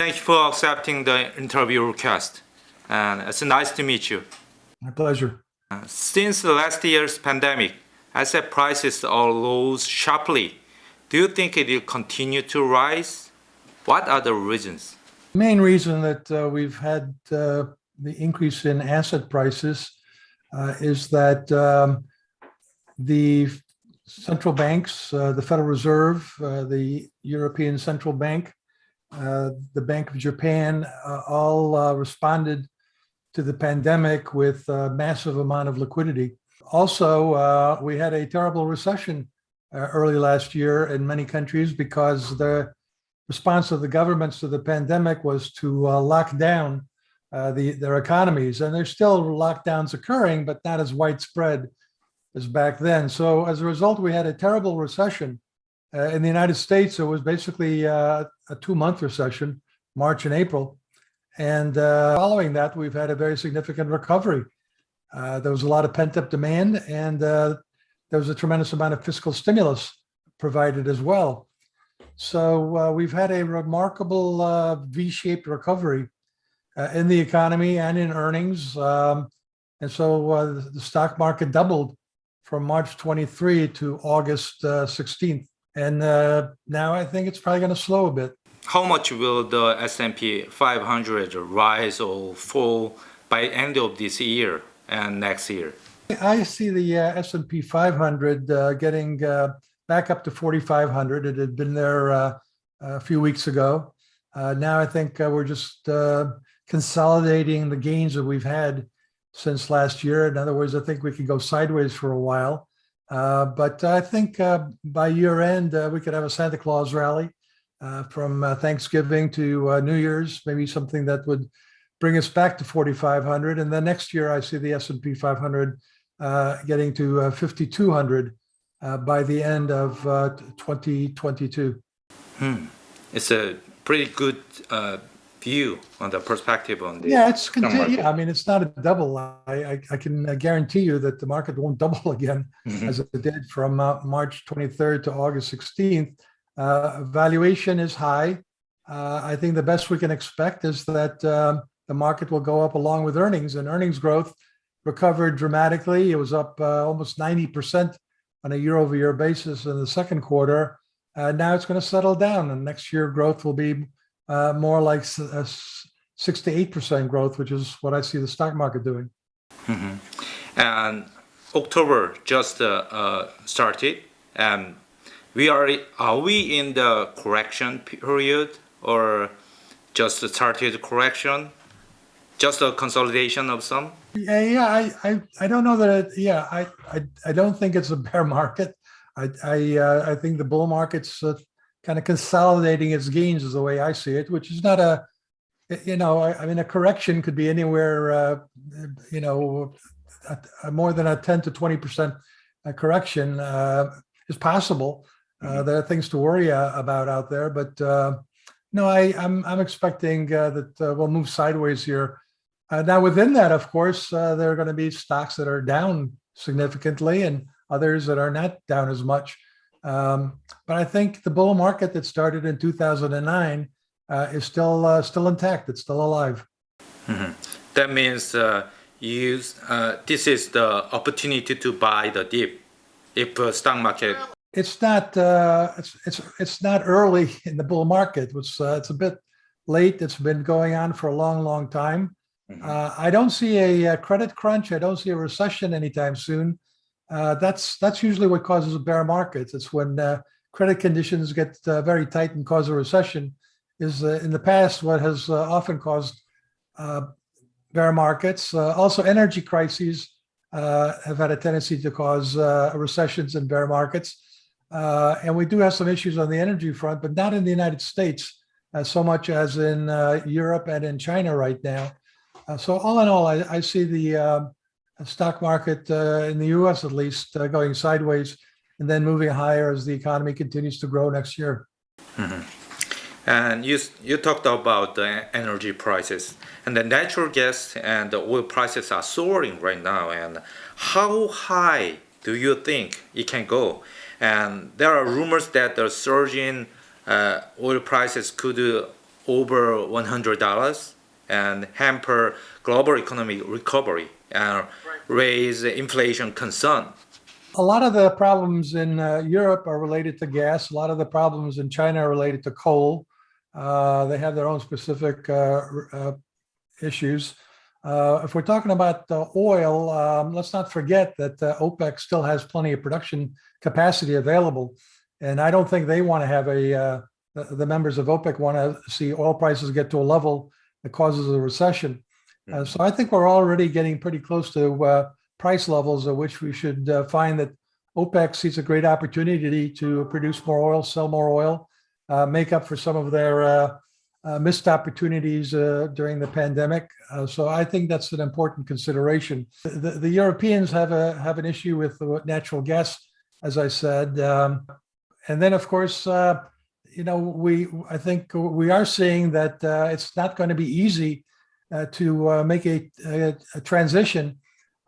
Thank you for accepting the interview request. And it's nice to meet you. My pleasure. Since last year's pandemic, asset prices all rose sharply. Do you think it will continue to rise? What are the reasons? The main reason that we've had the increase in asset prices is that the central banks, the Federal Reserve, the European Central Bank, the Bank of Japan, all responded to the pandemic with a massive amount of liquidity. Also, we had a terrible recession early last year in many countries because the response of the governments to the pandemic was to lock down their economies. And there's still lockdowns occurring, but not as widespread as back then. So as a result, we had a terrible recession. In the United States, it was basically a 2-month recession, March and April. And following that, we've had a very significant recovery. There was a lot of pent-up demand, and there was a tremendous amount of fiscal stimulus provided as well. So we've had a remarkable V-shaped recovery in the economy and in earnings. And so the stock market doubled from March 23 to August 16th. And now I think it's probably going to slow a bit. How much will the S&P 500 rise or fall by end of this year and next year? I see the S&P 500 getting back up to 4,500. It had been there a few weeks ago. Now I think we're just consolidating the gains that we've had since last year. In other words, I think we could go sideways for a while. But I think by year end, we could have a Santa Claus rally from Thanksgiving to New Year's, maybe something that would bring us back to 4,500. And then next year, I see the S&P 500 getting to 5,200 by the end of 2022. It's a pretty good view on the perspective on the it's continued. I mean, it's not a double. I can guarantee you that the market won't double again as it did from March 23rd to August 16th. Valuation is high. I think the best we can expect is that the market will go up along with earnings, and earnings growth recovered dramatically. It was up almost 90% on a year-over-year basis in the second quarter. Now it's going to settle down, and next year growth will be more like 6 to 8% growth, which is what I see the stock market doing. And October just started, and are we in the correction period, or just started correction, just a consolidation of some? I don't know that. I don't think it's a bear market. I think the bull market's kind of consolidating its gains is the way I see it, which is not I mean, a correction could be anywhere, more than a 10 to 20% correction is possible. There are things to worry about out there, but no, I'm expecting that we'll move sideways here. Now, within that, of course, there are going to be stocks that are down significantly and others that are not down as much. But I think the bull market that started in 2009 is still intact. It's still alive. That means this is the opportunity to buy the dip if stock market. It's not early in the bull market. It's a bit late. It's been going on for a long time. I don't see a credit crunch. I don't see a recession anytime soon. That's usually what causes a bear market. It's when credit conditions get very tight and cause a recession. Is in the past what has often caused bear markets. Also, energy crises have had a tendency to cause recessions and bear markets. And we do have some issues on the energy front, but not in the United States so much as in Europe and in China right now. So all in all, I see the stock market in the U.S. at least going sideways and then moving higher as the economy continues to grow next year. And you talked about the energy prices, and the natural gas and the oil prices are soaring right now. And how high do you think it can go? And there are rumors that the surge in oil prices could over $100 and hamper global economic recovery and raise inflation concern. A lot of the problems in Europe are related to gas. A lot of the problems in China are related to coal. They have their own specific issues. If we're talking about oil, let's not forget that OPEC still has plenty of production capacity available. And I don't think they want to have the members of OPEC want to see oil prices get to a level that causes a recession. So I think we're already getting pretty close to price levels at which we should find that OPEC sees a great opportunity to produce more oil, sell more oil, make up for some of their missed opportunities during the pandemic. So I think that's an important consideration. The Europeans have an issue with natural gas, as I said. And then, of course, I think we are seeing that it's not going to be easy to make a transition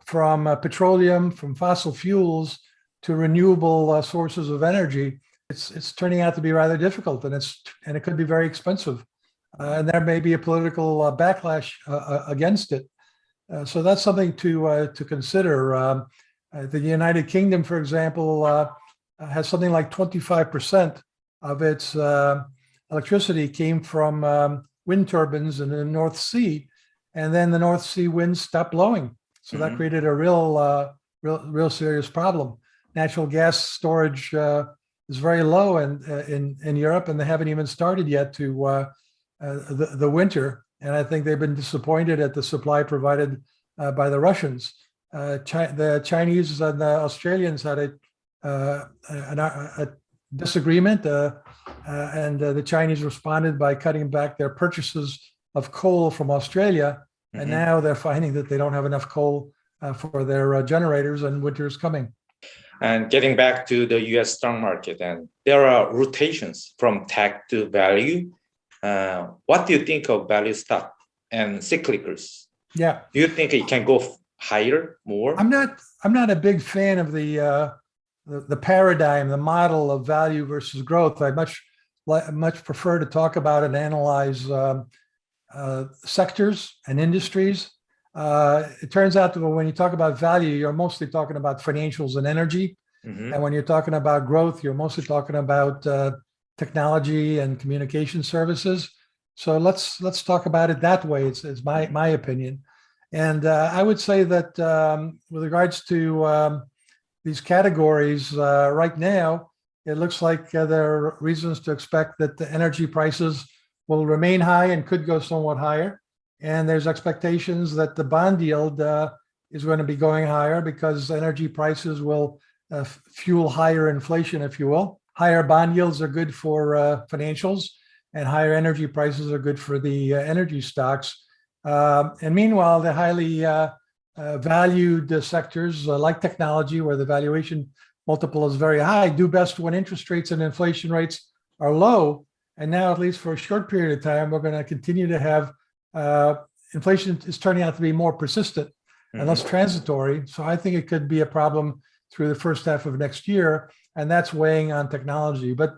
from petroleum, from fossil fuels to renewable sources of energy. It's turning out to be rather difficult, and it could be very expensive. And there may be a political backlash against it. So that's something to consider. The United Kingdom, for example, has something like 25% of its electricity came from wind turbines in the North Sea, and then the North Sea winds stopped blowing. So that created a real serious problem. Natural gas storage is very low in Europe, and they haven't even started yet to the winter. And I think they've been disappointed at the supply provided by the Russians. The Chinese and the Australians had a disagreement, and the Chinese responded by cutting back their purchases of coal from Australia. And now they're finding that they don't have enough coal for their generators, and winter is coming. And getting back to the US stock market, and there are rotations from tech to value. What do you think of value stock and cyclicals? Yeah. Do you think it can go higher, more? I'm not a big fan of the paradigm, the model of value versus growth. I much prefer to talk about and analyze sectors and industries. It turns out that when you talk about value, you're mostly talking about financials and energy. And when you're talking about growth, you're mostly talking about technology and communication services. So let's talk about it that way. It's my opinion. And I would say that with regards to these categories right now, it looks like there are reasons to expect that the energy prices will remain high and could go somewhat higher. And there's expectations that the bond yield is going to be going higher because energy prices will fuel higher inflation, if you will. Higher bond yields are good for financials, and higher energy prices are good for the energy stocks. And meanwhile, the highly valued sectors like technology, where the valuation multiple is very high, do best when interest rates and inflation rates are low. And now, at least for a short period of time, we're going to continue to have inflation is turning out to be more persistent and less transitory. So I think it could be a problem through the first half of next year, and that's weighing on technology. But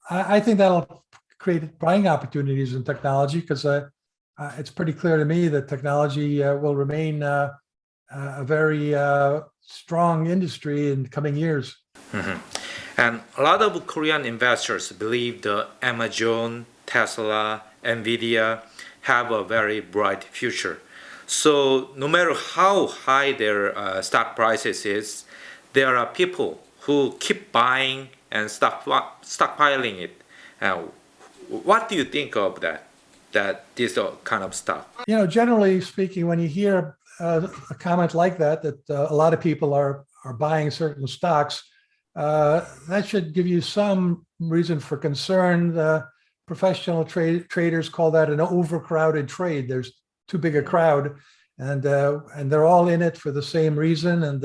I think that'll create buying opportunities in technology because it's pretty clear to me that technology will remain a very strong industry in coming years. And a lot of Korean investors believe the Amazon, Tesla, NVIDIA have a very bright future. So no matter how high their stock prices is, there are people who keep buying and stockpiling it. What do you think of that this kind of stuff? Generally speaking, when you hear a comment like that a lot of people are buying certain stocks, that should give you some reason for concern. Professional traders call that an overcrowded trade. There's too big a crowd, and they're all in it for the same reason. And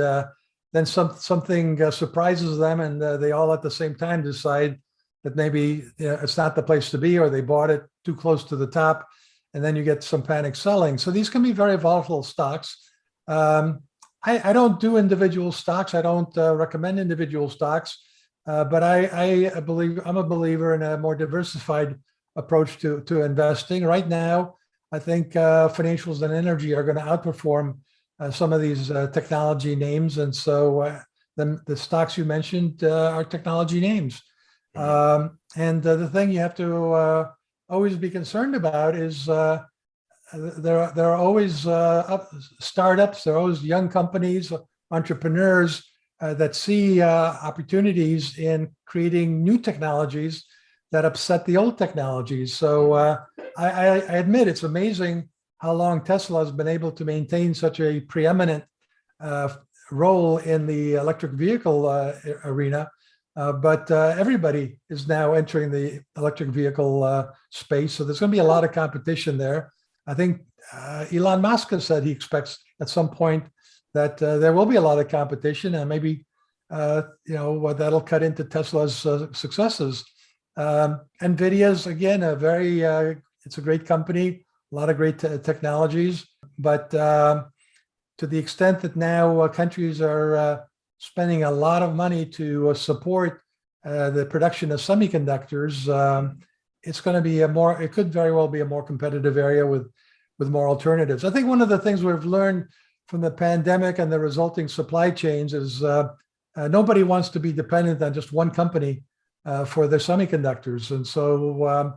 then something surprises them, and they all at the same time decide that maybe it's not the place to be, or they bought it too close to the top, and then you get some panic selling. So these can be very volatile stocks. I don't do individual stocks. I don't recommend individual stocks, but I believe I'm a believer in a more diversified approach to investing. Right now, I think financials and energy are going to outperform some of these technology names. And so the stocks you mentioned are technology names. And the thing you have to always be concerned about is there are always startups, there are always young companies, entrepreneurs that see opportunities in creating new technologies that upset the old technologies. So I admit it's amazing how long Tesla has been able to maintain such a preeminent role in the electric vehicle arena. But everybody is now entering the electric vehicle space. So there's going to be a lot of competition there. I think Elon Musk has said he expects at some point that there will be a lot of competition, and maybe that'll cut into Tesla's successes. NVIDIA's again it's a great company, a lot of great technologies, but to the extent that now countries are spending a lot of money to support the production of semiconductors, it's going to be it could very well be a more competitive area with more alternatives. I think one of the things we've learned from the pandemic and the resulting supply chains is nobody wants to be dependent on just one company for their semiconductors. And so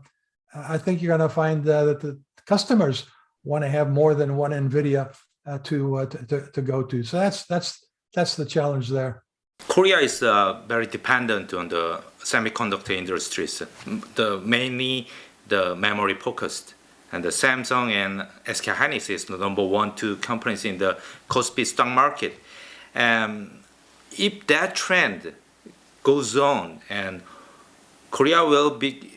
I think you're going to find that the customers want to have more than one NVIDIA to go to. So that's the challenge there. Korea is very dependent on the semiconductor industries, mainly the memory focused. And the Samsung and SK Hynix is the number 1, 2 companies in the Kospi stock market. If that trend goes on, and Korea will be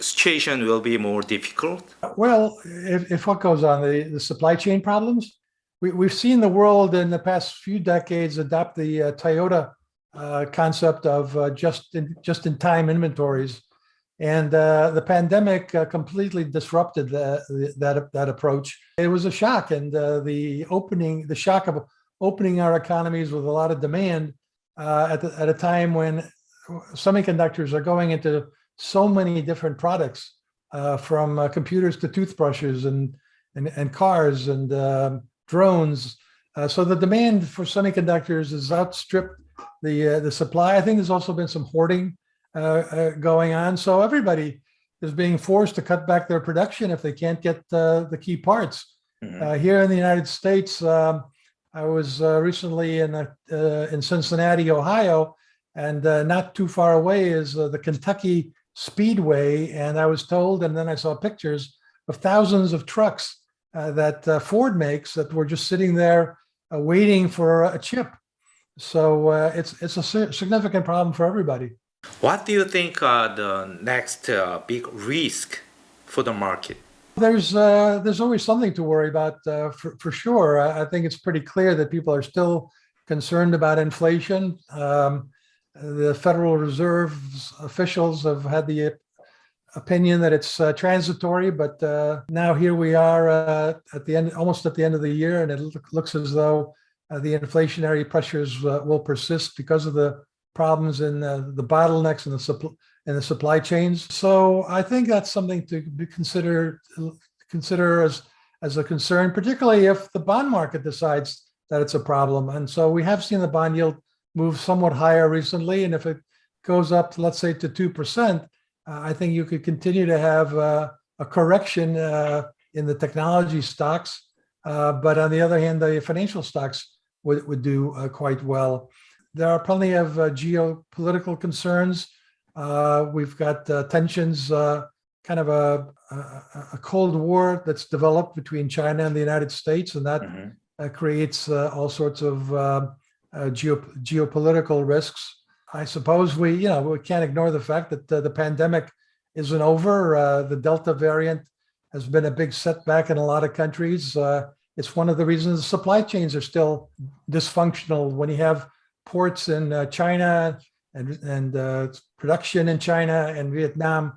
situation will be more difficult. Well, if what goes on, the supply chain problems, we've seen the world in the past few decades adopt the Toyota concept of just-in-time inventories. And the pandemic completely disrupted that approach. It was a shock, and the shock of opening our economies with a lot of demand at a time when semiconductors are going into so many different products, from computers to toothbrushes and cars and drones. So the demand for semiconductors has outstripped the supply. I think there's also been some hoarding going on. So everybody is being forced to cut back their production if they can't get the key parts. Mm-hmm. Here in the United States, I was recently in Cincinnati, Ohio, and not too far away is the Kentucky Speedway. And I was told, and then I saw pictures of thousands of trucks that Ford makes that were just sitting there waiting for a chip. So it's a significant problem for everybody. What do you think are the next big risk for the market? There's always something to worry about for sure. I think it's pretty clear that people are still concerned about inflation. The Federal Reserve's officials have had the opinion that it's transitory, but now here we are almost at the end of the year, and it looks as though the inflationary pressures will persist because of the problems in the bottlenecks in the supply chains. So I think that's something to be consider as a concern, particularly if the bond market decides that it's a problem. And so we have seen the bond yield move somewhat higher recently, and if it goes up, let's say, to 2%, I think you could continue to have a correction in the technology stocks. But on the other hand, the financial stocks would do quite well. There are plenty of geopolitical concerns. We've got tensions, kind of a Cold War that's developed between China and the United States, and that creates all sorts of geopolitical risks. I suppose we can't ignore the fact that the pandemic isn't over. The Delta variant has been a big setback in a lot of countries. It's one of the reasons the supply chains are still dysfunctional. When you have ports in China and production in China and Vietnam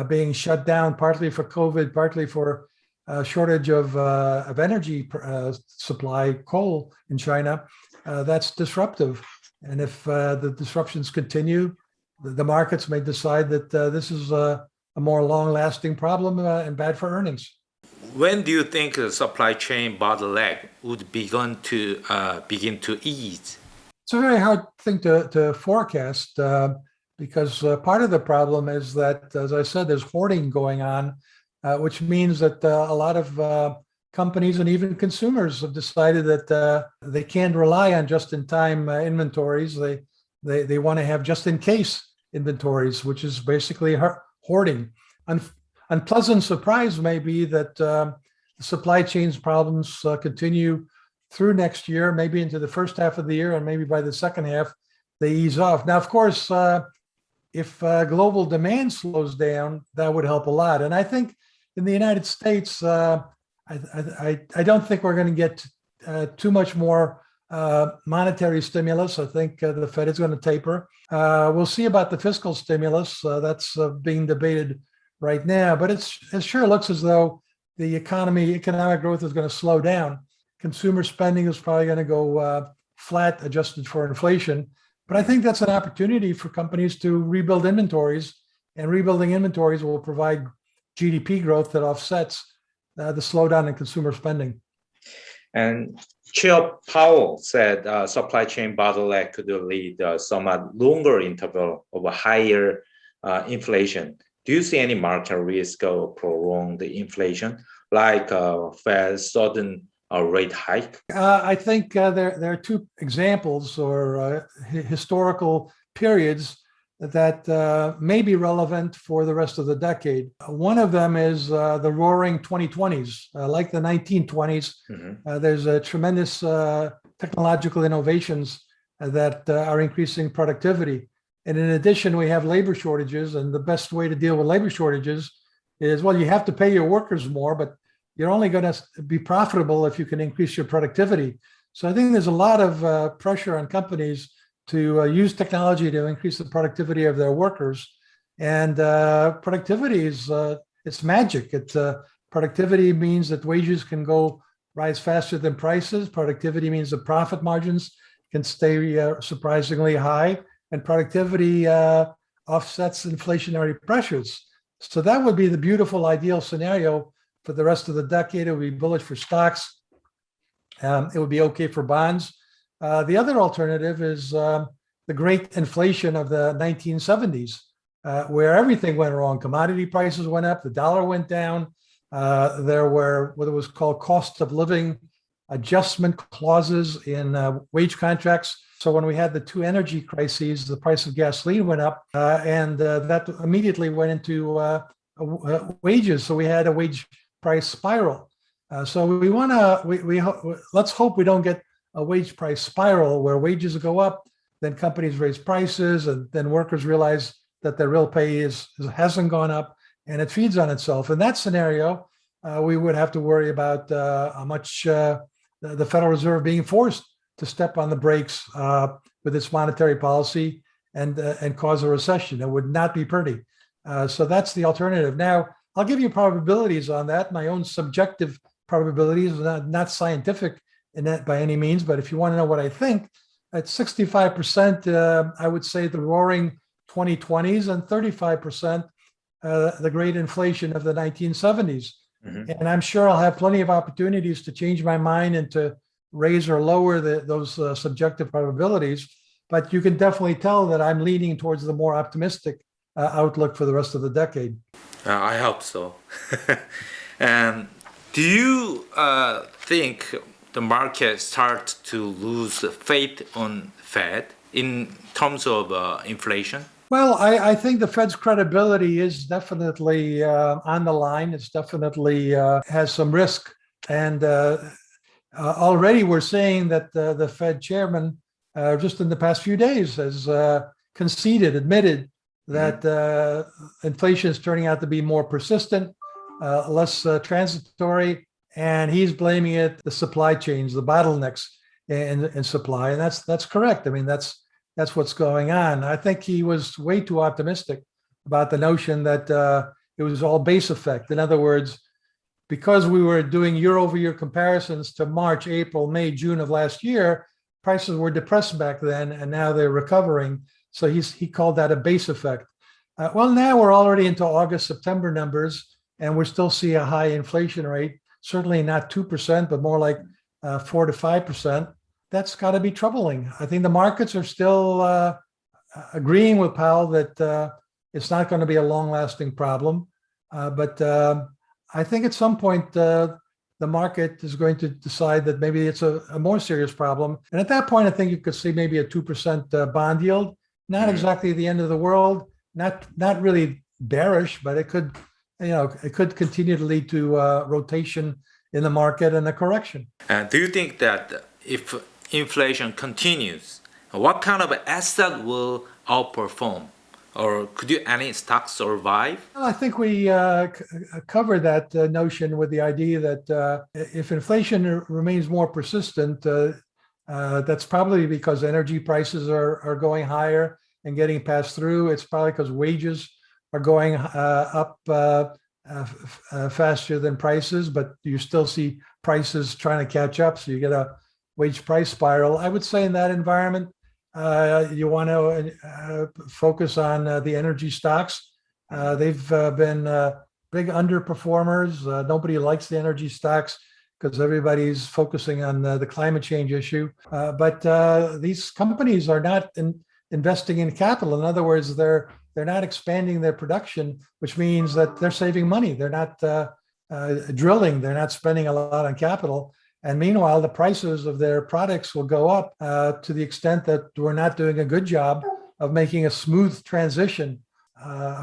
being shut down, partly for COVID, partly for shortage of energy supply, coal in China, that's disruptive. And if the disruptions continue, the markets may decide that this is a more long-lasting problem and bad for earnings. When do you think the supply chain bottleneck would begin to ease? It's a very hard thing to forecast because part of the problem is that, as I said, there's hoarding going on, which means that a lot of companies and even consumers have decided that they can't rely on just-in-time inventories. They want to have just-in-case inventories, which is basically hoarding. Unpleasant surprise may be that the supply chains problems continue through next year, maybe into the first half of the year, and maybe by the second half, they ease off. Now, of course, if global demand slows down, that would help a lot. And I think in the United States, I don't think we're going to get too much more monetary stimulus. I think the Fed is going to taper. We'll see about the fiscal stimulus. That's being debated right now, but it sure looks as though the economic growth is going to slow down. Consumer spending is probably going to go flat, adjusted for inflation. But I think that's an opportunity for companies to rebuild inventories, and rebuilding inventories will provide GDP growth that offsets the slowdown in consumer spending. And Chair Powell said supply chain bottleneck could lead somewhat longer interval of a higher inflation. Do you see any market risk of prolonged inflation, like Fed's sudden rate hike? I think there are two examples or historical periods that may be relevant for the rest of the decade. One of them is the roaring 2020s, like the 1920s. There's a tremendous technological innovations that are increasing productivity. And in addition, we have labor shortages, and the best way to deal with labor shortages is, well, you have to pay your workers more, but you're only going to be profitable if you can increase your productivity. So I think there's a lot of pressure on companies to use technology to increase the productivity of their workers. And productivity is it's magic. Productivity means that wages can rise faster than prices. Productivity means that profit margins can stay surprisingly high, and productivity offsets inflationary pressures. So that would be the beautiful ideal scenario for the rest of the decade. It would be bullish for stocks. It would be okay for bonds. The other alternative is the great inflation of the 1970s, where everything went wrong. Commodity prices went up, the dollar went down. There were what was called cost of living adjustment clauses in wage contracts. So when we had the two energy crises, the price of gasoline went up, and that immediately went into wages. So we had a wage price spiral. So let's hope we don't get a wage price spiral where wages go up, then companies raise prices, and then workers realize that their real pay hasn't gone up, and it feeds on itself. In that scenario, we would have to worry about how much the Federal Reserve being forced to step on the brakes with its monetary policy and cause a recession. It would not be pretty. So that's the alternative. Now, I'll give you probabilities on that, my own subjective probabilities, not scientific in that by any means, but if you want to know what I think, at 65%, I would say the roaring 2020s, and 35% the great inflation of the 1970s. And I'm sure I'll have plenty of opportunities to change my mind and to raise or lower those subjective probabilities. But you can definitely tell that I'm leaning towards the more optimistic outlook for the rest of the decade. I hope so. And do you think the market starts to lose faith on Fed in terms of inflation? Well, I think the Fed's credibility is definitely on the line. It's definitely has some risk. And already we're seeing that the Fed chairman, just in the past few days, has admitted that inflation is turning out to be more persistent, less transitory, and he's blaming it the supply chains, the bottlenecks in supply, and that's correct. I mean, that's what's going on. I think he was way too optimistic about the notion that it was all base effect. In other words, because we were doing year-over-year comparisons to March, April, May, June of last year, prices were depressed back then, and now they're recovering. So he called that a base effect. Well, now we're already into August, September numbers, and we still see a high inflation rate, certainly not 2%, but more like 4 to 5%. That's got to be troubling. I think the markets are still agreeing with Powell that it's not going to be a long-lasting problem. But I think at some point, the market is going to decide that maybe it's a more serious problem. And at that point, I think you could see maybe a 2% bond yield. Not exactly the end of the world, not really bearish, but it could, it could continue to lead to rotation in the market and a correction. Do you think that if inflation continues, what kind of asset will outperform? Or could any stock survive? Well, I think we covered that notion with the idea that if inflation remains more persistent, that's probably because energy prices are going higher and getting passed through. It's probably because wages are going up faster than prices, but you still see prices trying to catch up. So you get a wage price spiral. I would say in that environment, you want to focus on the energy stocks. They've been big underperformers. Nobody likes the energy stocks because everybody's focusing on the climate change issue. But these companies are not investing in capital. In other words, they're not expanding their production, which means that they're saving money. They're not drilling. They're not spending a lot on capital. And meanwhile, the prices of their products will go up to the extent that we're not doing a good job of making a smooth transition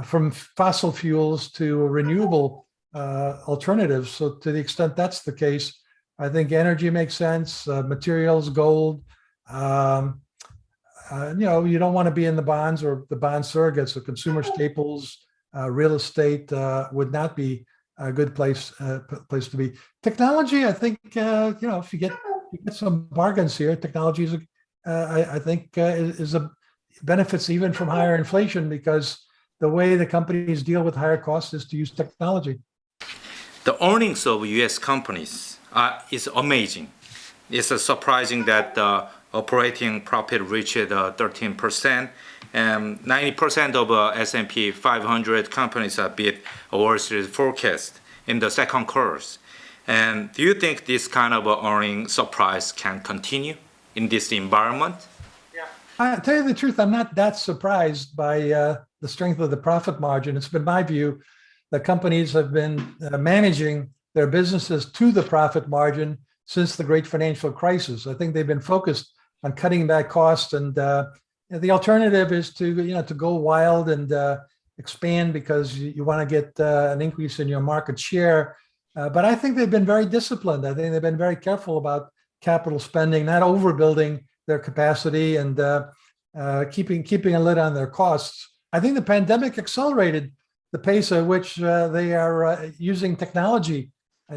from fossil fuels to renewable alternatives. So to the extent that's the case, I think energy makes sense, materials, gold. You don't want to be in the bonds or the bond surrogates. So consumer staples, real estate would not be a good place to be. Technology, I think, if you get some bargains here, technology is, I think, is a benefits even from higher inflation because the way the companies deal with higher costs is to use technology. The earnings of U.S. companies is amazing. It's surprising that the operating profit reached 13%. 90% of S&P 500 companies are beat Wall Street forecast in the second quarter. And do you think this kind of earning surprise can continue in this environment? I tell you the truth, I'm not that surprised by the strength of the profit margin. It's been my view that companies have been managing their businesses to the profit margin since the great financial crisis. I think they've been focused on cutting back costs, and the alternative is to go wild and expand because you want to get an increase in your market share. But I think they've been very disciplined. I think they've been very careful about capital spending, not overbuilding their capacity and keeping a lid on their costs. I think the pandemic accelerated the pace at which they are using technology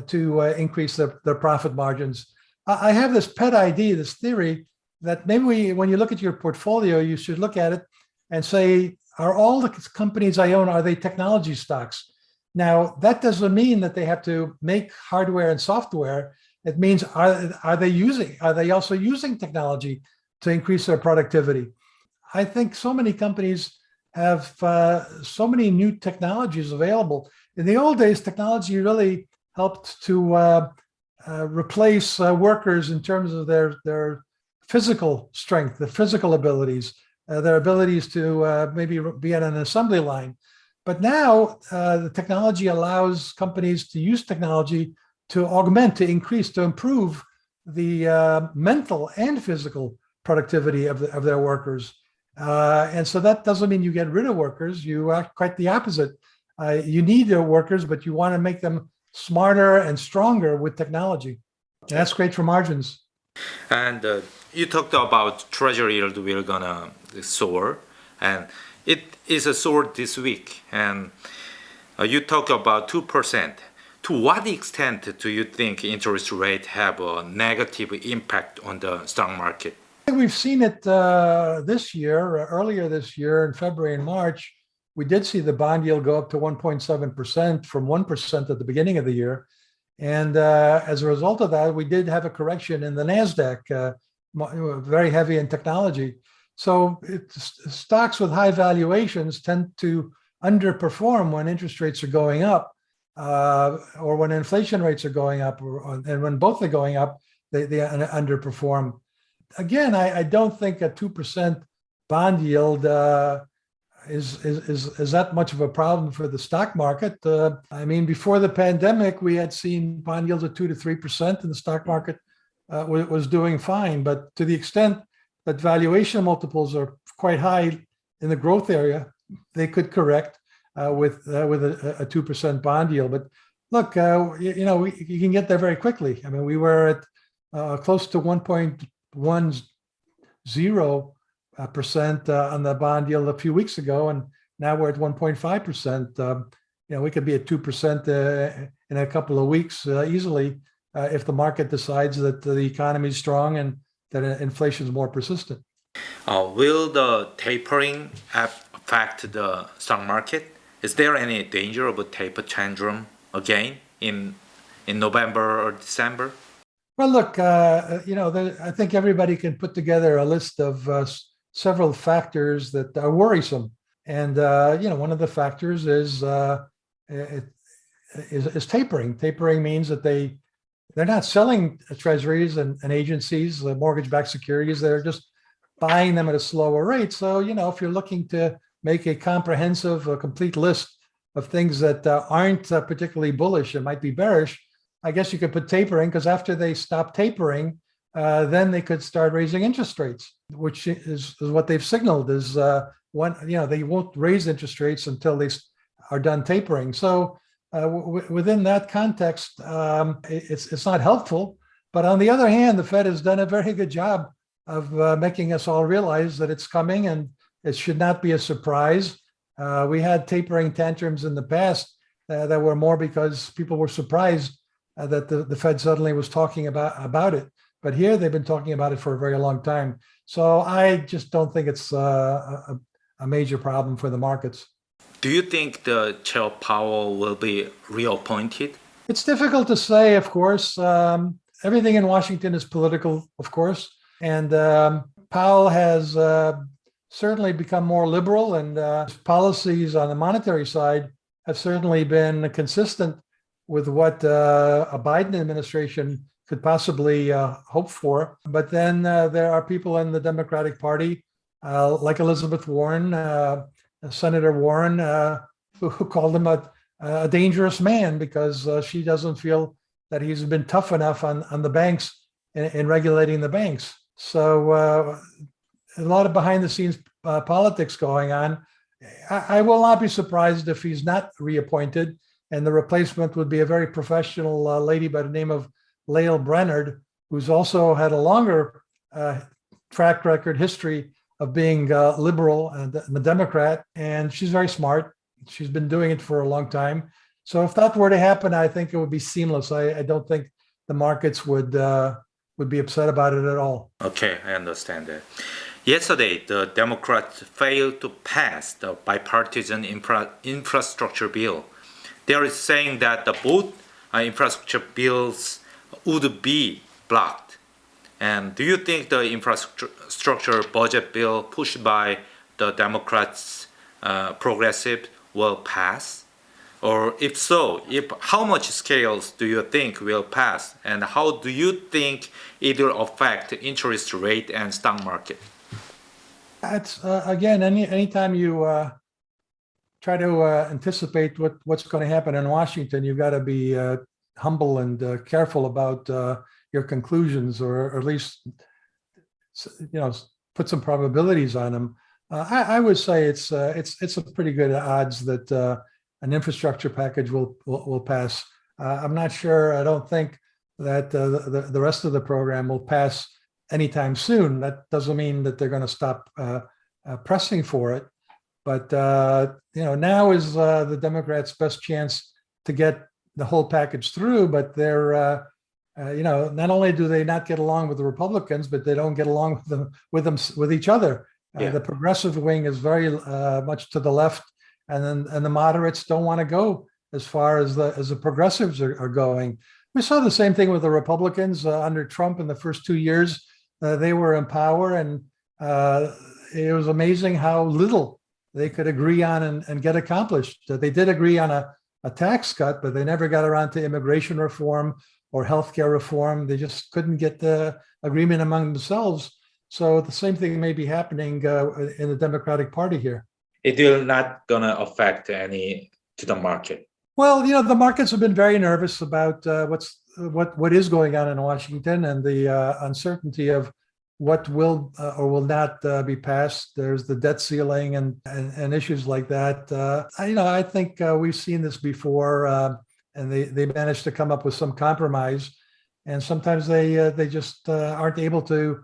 to increase their profit margins. I have this pet idea, this theory, that maybe when you look at your portfolio, you should look at it and say, are all the companies I own, are they technology stocks? Now, that doesn't mean that they have to make hardware and software. It means, are they also using technology to increase their productivity? I think so many companies have so many new technologies available. In the old days, technology really helped to replace workers in terms of their physical strength, the physical abilities, their abilities to maybe be on an assembly line. But now the technology allows companies to use technology to augment, to increase, to improve the mental and physical productivity of their workers. And so that doesn't mean you get rid of workers. You act quite the opposite. You need your workers, but you want to make them smarter and stronger with technology. And that's great for margins. And you talked about treasury yield will gonna soar, and it is a soar this week. And you talk about 2%. To what extent do you think interest rates have a negative impact on the stock market? I think we've seen it this year, earlier this year in February and March. We did see the bond yield go up to 1.7% from 1% at the beginning of the year. And as a result of that, we did have a correction in the NASDAQ, very heavy in technology. So stocks with high valuations tend to underperform when interest rates are going up, or when inflation rates are going up, and when both are going up, they underperform. Again, I don't think a 2% bond yield is that much of a problem for the stock market. I mean, before the pandemic, we had seen bond yields of 2 to 3%, and the stock market was doing fine. But to the extent that valuation multiples are quite high in the growth area, they could correct with a 2% bond yield. But look, you can get there very quickly. I mean, we were at close to 1.10% on the bond yield a few weeks ago, and now we're at 1.5%. We could be at 2% in a couple of weeks easily if the market decides that the economy is strong and that inflation is more persistent. Will the tapering affect the stock market? Is there any danger of a taper tantrum again in November or December? Well, look, I think everybody can put together a list of several factors that are worrisome, and one of the factors is tapering. Tapering means that they're not selling treasuries and agencies, mortgage-backed securities. They're just buying them at a slower rate. So, if you're looking to make a comprehensive, complete list of things that aren't particularly bullish and might be bearish, I guess you could put tapering, because after they stop tapering, then they could start raising interest rates, which is what they've signaled is they won't raise interest rates until they are done tapering. So within that context, it's not helpful. But on the other hand, the Fed has done a very good job of making us all realize that it's coming, and it should not be a surprise. We had tapering tantrums in the past that were more because people were surprised that the Fed suddenly was talking about it. But here they've been talking about it for a very long time. So I just don't think it's a major problem for the markets. Do you think the Chair Powell will be reappointed? It's difficult to say, of course. Everything in Washington is political, of course. And Powell has certainly become more liberal, and his policies on the monetary side have certainly been consistent with what a Biden administration could possibly hope for. But then there are people in the Democratic Party, like Elizabeth Warren, Senator Warren, who called him a dangerous man because she doesn't feel that he's been tough enough on the banks in regulating the banks. So a lot of behind-the-scenes politics going on. I will not be surprised if he's not reappointed, and the replacement would be a very professional lady by the name of Lael Brainard, who's also had a longer track record history of being liberal and a Democrat, and she's very smart. She's been doing it for a long time. So if that were to happen, I think it would be seamless. I don't think the markets would be upset about it at all. Okay, I understand that. Yesterday, the Democrats failed to pass the bipartisan infrastructure bill. They are saying that both infrastructure bills would be blocked. And do you think the infrastructure budget bill pushed by the Democrats, progressive, will pass? Or if so, how much scales do you think will pass? And how do you think it will affect interest rate and stock market? That's again, anytime you try to anticipate what's going to happen in Washington, you've got to be humble and careful about your conclusions, or at least put some probabilities on them. I would say it's a pretty good odds that an infrastructure package will pass. I'm not sure. I don't think that the rest of the program will pass anytime soon. That doesn't mean that they're going to stop pressing for it. But now is the Democrats' best chance to get the whole package through. But they're not only do they not get along with the Republicans, but they don't get along with each other. The progressive wing is very much to the left, and the moderates don't want to go as far as the progressives are going. We saw the same thing with the Republicans under Trump in the first 2 years. They were in power, and it was amazing how little they could agree on and get accomplished. They did agree on a tax cut, but they never got around to immigration reform or healthcare reform. They just couldn't get the agreement among themselves. So the same thing may be happening in the Democratic Party here. It will not gonna affect any to the market. Well, the markets have been very nervous about what is going on in Washington and the uncertainty of what will or will not be passed. There's the debt ceiling and issues like that. I think we've seen this before, and they managed to come up with some compromise. And sometimes they just aren't able to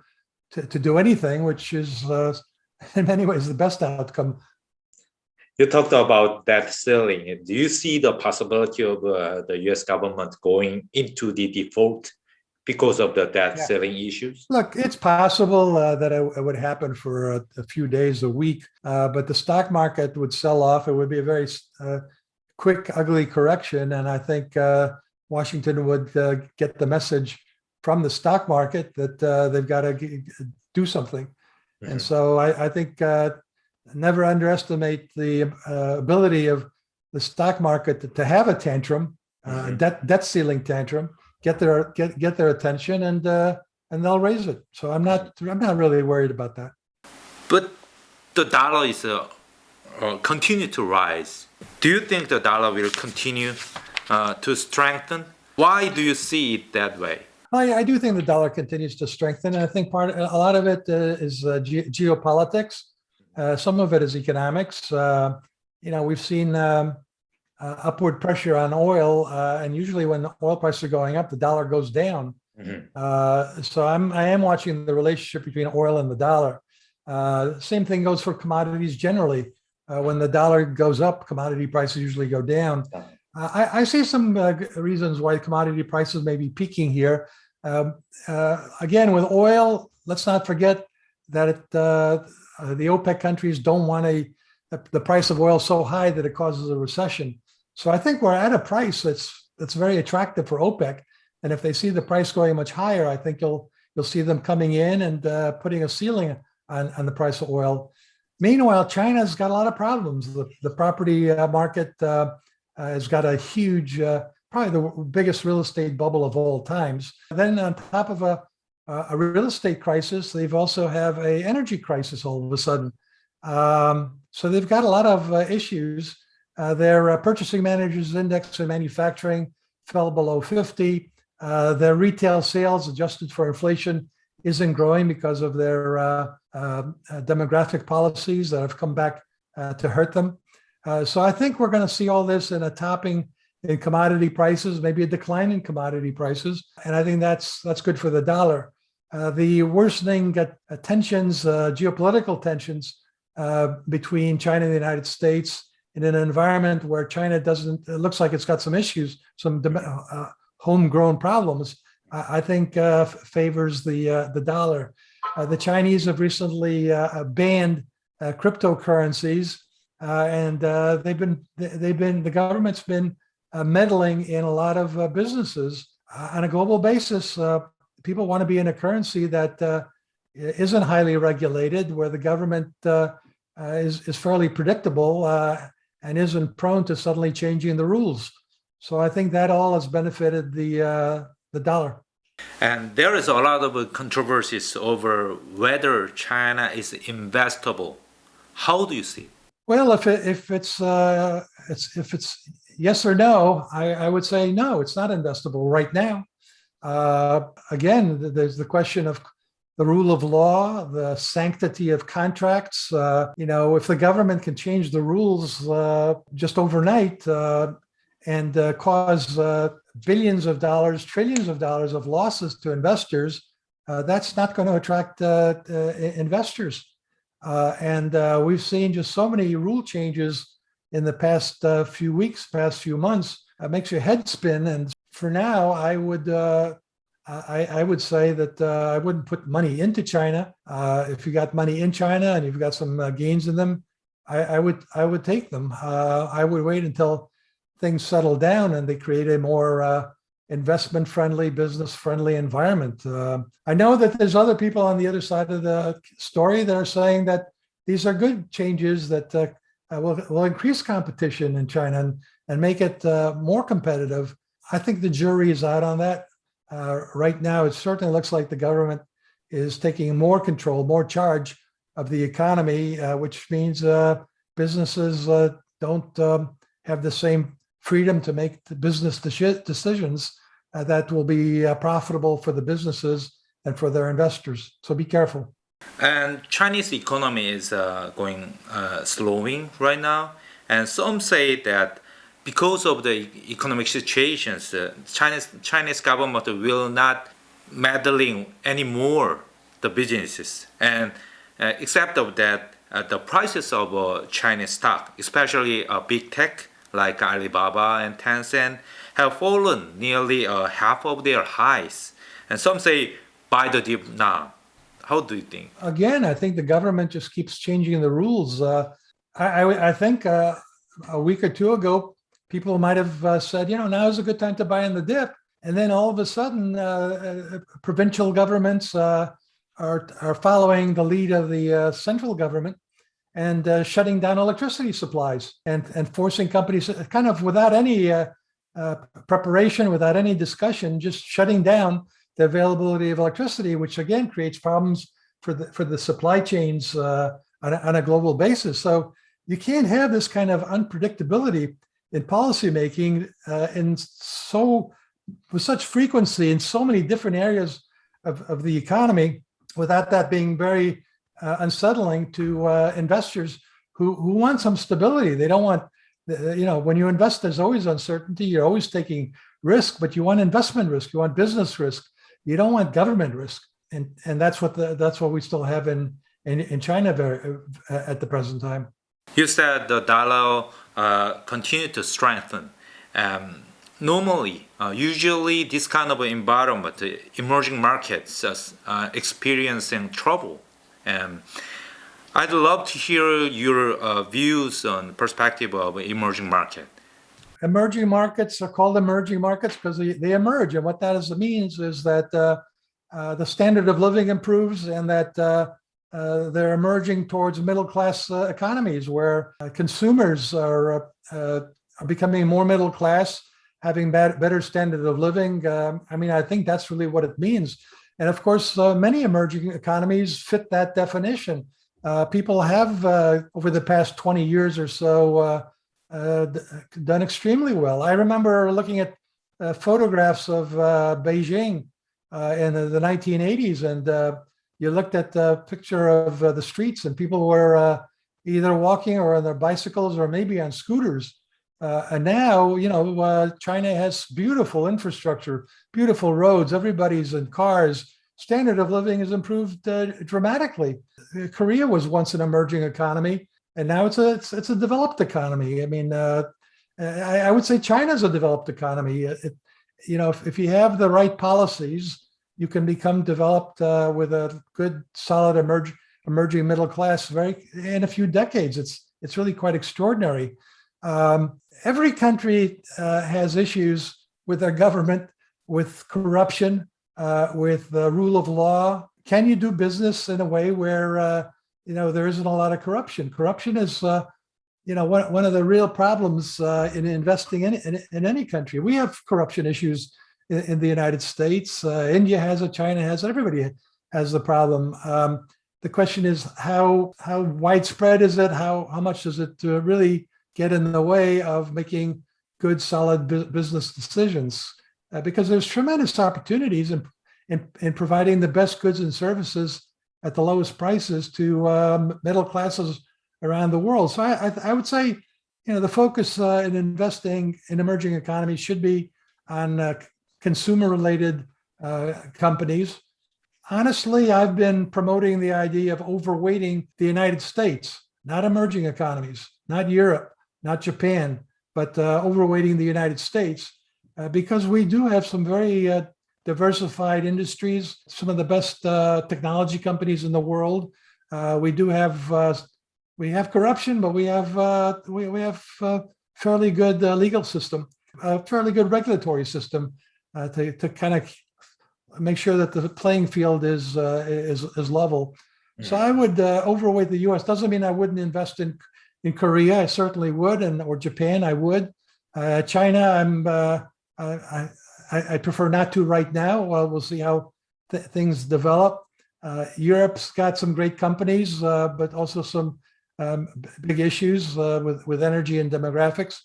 do anything, which is in many ways the best outcome. You talked about debt ceiling. Do you see the possibility of the U.S. government going into the default because of the debt ceiling issues? Look, it's possible that it would happen for a few days, a week, but the stock market would sell off. It would be a very quick, ugly correction. And I think Washington would get the message from the stock market that they've got to do something. Mm-hmm. And so I think never underestimate the ability of the stock market to have a tantrum, debt ceiling tantrum, get their attention, and they'll raise it. So I'm not really worried about that. But the dollar is continue to rise. Do you think the dollar will continue to strengthen? Why do you see it that way? I do think the dollar continues to strengthen. And I think a lot of it is geopolitics. Some of it is economics. We've seen upward pressure on oil, and usually when the oil prices are going up, the dollar goes down. Mm-hmm. So I am watching the relationship between oil and the dollar. Same thing goes for commodities generally. When the dollar goes up, commodity prices usually go down. I see some reasons why commodity prices may be peaking here. Again, with oil, let's not forget that the OPEC countries don't want the price of oil so high that it causes a recession. So I think we're at a price that's very attractive for OPEC. And if they see the price going much higher, I think you'll see them coming in and putting a ceiling on the price of oil. Meanwhile, China's got a lot of problems. The property market has got a huge, probably the biggest real estate bubble of all times. Then on top of a real estate crisis, they've also have an energy crisis all of a sudden. So they've got a lot of issues. Their purchasing managers index in manufacturing fell below 50. Their retail sales adjusted for inflation isn't growing because of their demographic policies that have come back to hurt them. So I think we're going to see all this in a topping in commodity prices, maybe a decline in commodity prices. And I think that's good for the dollar. The worsening tensions, geopolitical tensions between China and the United States in an environment where China it looks like it's got some issues, some homegrown problems, I think favors the dollar. The Chinese have recently banned cryptocurrencies, and the government's been meddling in a lot of businesses on a global basis. People want to be in a currency that isn't highly regulated, where the government is fairly predictable and isn't prone to suddenly changing the rules. So I think that all has benefited the dollar. And there is a lot of controversies over whether China is investable. How do you see it? Well, if it's yes or no, I would say no, it's not investable right now. Again, there's the question of the rule of law, the sanctity of contracts. If the government can change the rules just overnight and cause billions of dollars, trillions of dollars of losses to investors, that's not going to attract investors. And we've seen just so many rule changes in the past few weeks, past few months. It makes your head spin. And for now, I would say that I wouldn't put money into China. If you got money in China and you've got some gains in them, I would take them. I would wait until things settle down and they create a more investment-friendly, business-friendly environment. I know that there's other people on the other side of the story that are saying that these are good changes, that will increase competition in China and make it more competitive. I think the jury is out on that. Right now, it certainly looks like the government is taking more control, more charge of the economy, which means businesses don't have the same freedom to make the business decisions that will be profitable for the businesses and for their investors. So be careful. And Chinese economy is going slowing right now, and some say that because of the economic situations, Chinese government will not meddling anymore the businesses, and except of that, the prices of Chinese stock, especially big tech like Alibaba and Tencent, have fallen nearly half of their highs, and some say buy the dip now. How do you think? Again, I think the government just keeps changing the rules. I think a week or two ago, people might have said, now is a good time to buy in the dip. And then all of a sudden, provincial governments are following the lead of the central government and shutting down electricity supplies and forcing companies kind of without any preparation, without any discussion, just shutting down the availability of electricity, which again creates problems for the supply chains on a global basis. So you can't have this kind of unpredictability in policymaking with such frequency in so many different areas of the economy, without that being very unsettling to investors who want some stability. They don't want, when you invest, there's always uncertainty. You're always taking risk, but you want investment risk, you want business risk. You don't want government risk, and that's what we still have in China at the present time. You said the dollar continued to strengthen. Normally, usually this kind of environment, emerging markets experiencing trouble. I'd love to hear your views on perspective of emerging market. Emerging markets are called emerging markets because they emerge. And what that means is that the standard of living improves and that they're emerging towards middle-class economies where consumers are becoming more middle-class, having better standard of living. I think that's really what it means. And of course, many emerging economies fit that definition. People have, over the past 20 years or so, done extremely well. I remember looking at photographs of Beijing in the 1980s, and you looked at the picture of the streets, and people were either walking or on their bicycles or maybe on scooters. And now, China has beautiful infrastructure, beautiful roads, everybody's in cars. Standard of living has improved dramatically. Korea was once an emerging economy, and now it's a developed economy. I would say China's a developed economy. If you have the right policies, you can become developed with a good, solid emerging middle class in a few decades. It's really quite extraordinary. Every country has issues with their government, with corruption, with the rule of law. Can you do business in a way where there isn't a lot of corruption? Corruption is one of the real problems in investing in any country. We have corruption issues in the United States. India has it, China has it, everybody has the problem. The question is how widespread is it? How much does it really get in the way of making good, solid business decisions? Because there's tremendous opportunities in providing the best goods and services at the lowest prices to middle classes around the world. So I would say, the focus in investing in emerging economies should be on consumer-related companies. Honestly, I've been promoting the idea of overweighting the United States, not emerging economies, not Europe, not Japan, but overweighting the United States because we do have some very diversified industries, some of the best technology companies in the world. We have corruption, but we have fairly good legal system, a fairly good regulatory system to kind of make sure that the playing field is level. So I would overweight the U.S. Doesn't mean I wouldn't invest in in Korea, I certainly would, or Japan, I would. China, I prefer not to right now. Well, we'll see how things develop. Europe's got some great companies, but also some big issues with energy and demographics.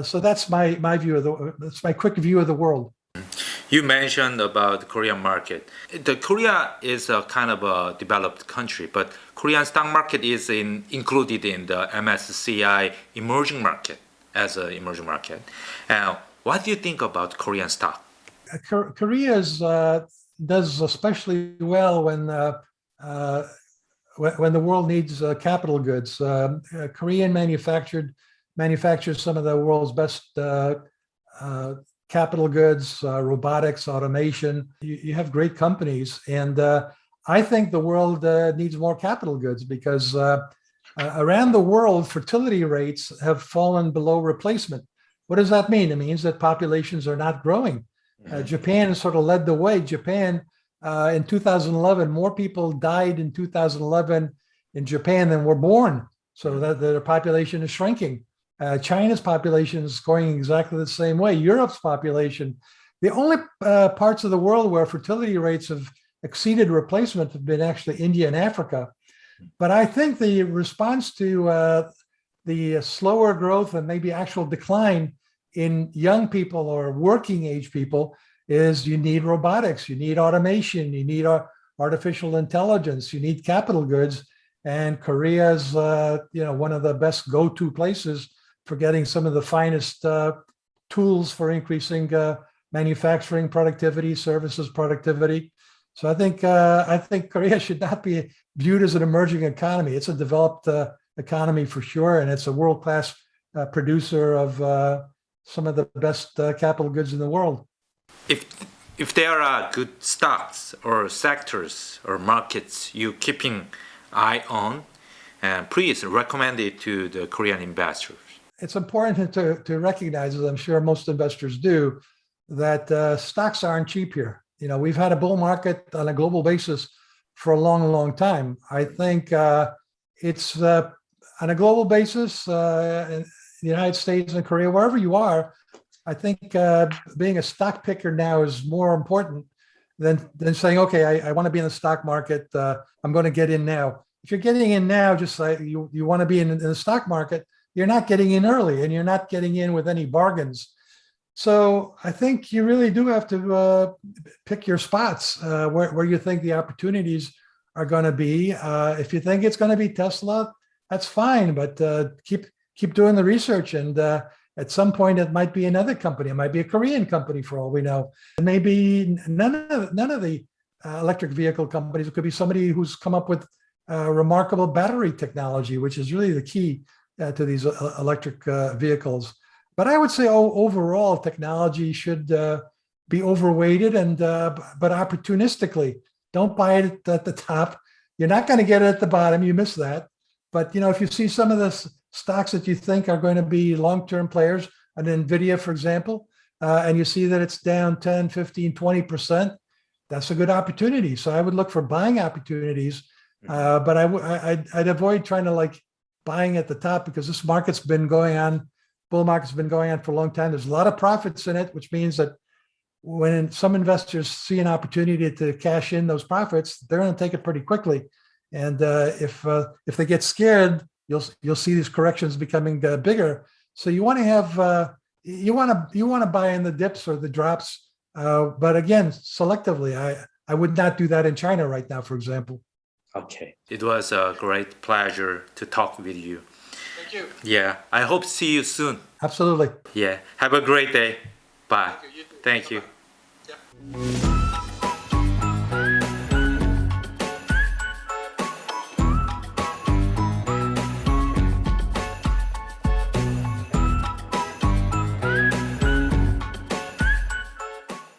So that's my view that's my quick view of the world. You mentioned about the Korean market. The Korea is a kind of a developed country, but Korean stock market is included in the MSCI emerging market as an emerging market. What do you think about Korean stock? Korea does especially well when the world needs capital goods. Korean manufactures some of the world's best capital goods, robotics, automation. You have great companies, and I think the world needs more capital goods because around the world, fertility rates have fallen below replacement. What does that mean? It means that populations are not growing. Japan sort of led the way. Japan, in 2011, more people died in 2011 in Japan than were born, so that their population is shrinking. China's population is going exactly the same way. Europe's population, the only parts of the world where fertility rates have exceeded replacement have been actually India and Africa. But I think the response to the slower growth and maybe actual decline in young people or working age people is you need robotics, you need automation, you need artificial intelligence, you need capital goods. And Korea is one of the best go-to places for getting some of the finest tools for increasing manufacturing productivity, services productivity. So I think Korea should not be viewed as an emerging economy. It's a developed economy for sure, and it's a world-class producer of some of the best capital goods in the world. If there are good stocks or sectors or markets you keeping eye on, please recommend it to the Korean investors. It's important to recognize, as I'm sure most investors do, that stocks aren't cheap here. We've had a bull market on a global basis for a long, long time. I think it's on a global basis, in the United States and Korea, wherever you are, I think being a stock picker now is more important than saying, okay, I want to be in the stock market. I'm going to get in now. If you're getting in now, just like you want to be in the stock market, you're not getting in early and you're not getting in with any bargains. So I think you really do have to pick your spots where you think the opportunities are going to be. If you think it's going to be Tesla, that's fine, but keep doing the research. And at some point, it might be another company. It might be a Korean company for all we know. It may be none of the electric vehicle companies. It could be somebody who's come up with remarkable battery technology, which is really the key to these electric vehicles. But I would say overall, technology should be overweighted but opportunistically. Don't buy it at the top. You're not going to get it at the bottom. You miss that. But if you see some of the stocks that you think are going to be long-term players, an NVIDIA, for example, and you see that it's down 10, 15, 20%, that's a good opportunity. So I would look for buying opportunities, but I'd avoid trying to buying at the top because this market's been going on. Bull market's been going on for a long time. There's a lot of profits in it, which means that when some investors see an opportunity to cash in those profits, they're going to take it pretty quickly. And if they get scared, you'll see these corrections becoming bigger. So you want to have you want to buy in the dips or the drops, but again, selectively. I would not do that in China right now, for example. Okay, it was a great pleasure to talk with you. Thank you. Yeah, I hope to see you soon. Absolutely. Yeah, have a great day. Bye. Thank you. You too. Thank you. Bye-bye. Yeah.